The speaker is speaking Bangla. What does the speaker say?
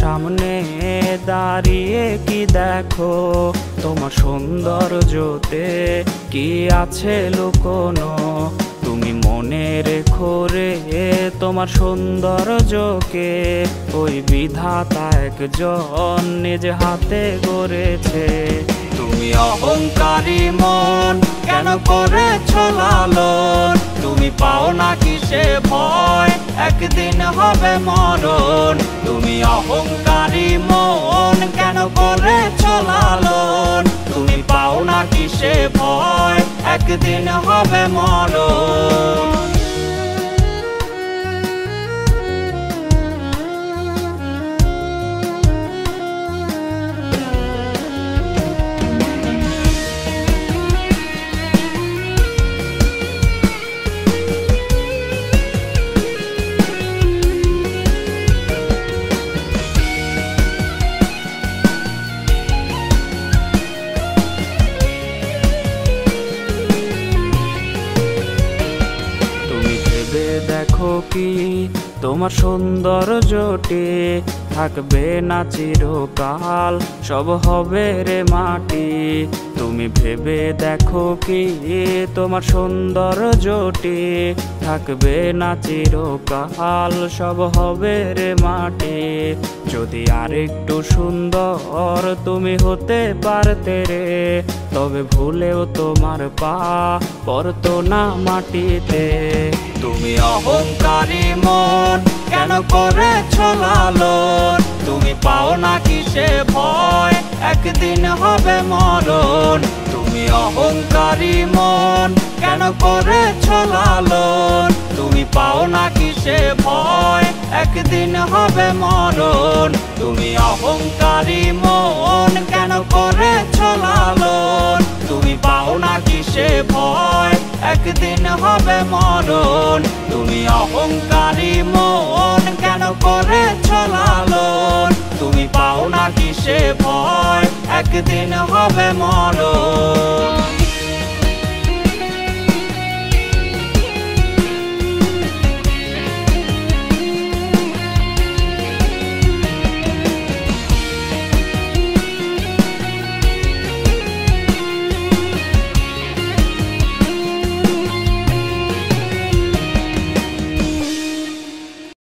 সামনে দাঁড়িয়ে কি দেখো, তোমার সৌন্দর্যতে কি আছে লুকোনো। তুমি মনে রেখো রে তোমার সৌন্দর্যকে, ওই বিধাতা একজন নিজ হাতে গড়েছে। তুমি অহংকারী মন কেন করেছ লালন, তুমি পাও না কিসে ভয় একদিন হবে মরণ। তুমি অহংকারী মন কেন করেছ লালন, তুমি পাও না কিসে ভয় একদিন হবে মরণ। দেখো কি তোমার সৌন্দর্যটি থাকবে না চিরকাল, সব হবে রে মাটি। তুমি ভেবে দেখো কি তোমার সৌন্দর্যটি থাকবে না চিরকাল, সব হবে রে মাটি। যদি আরেকটু সুন্দর তুমি হতে পারতে রে, তবে ভুলেও তোমার পা পড়তো না মাটিতে। তুমি অহংকারী মন কেন করেছ লালন, তুমি পাও না কিসে ভয় একদিন হবে মরণ। তুমি অহংকারী মন কেন করেছ লালন, তুমি পাও না কিসে ভয় একদিন হবে মরণ। তুমি অহংকারী মন কেন করেছ লালন, তুমি পাও না কিসে ভয় একদিন হবে মরণ। তুমি অহংকারী মন কেন করেছ লালন, তুমি পাও না কিসে ভয় একদিন হবে মরণ।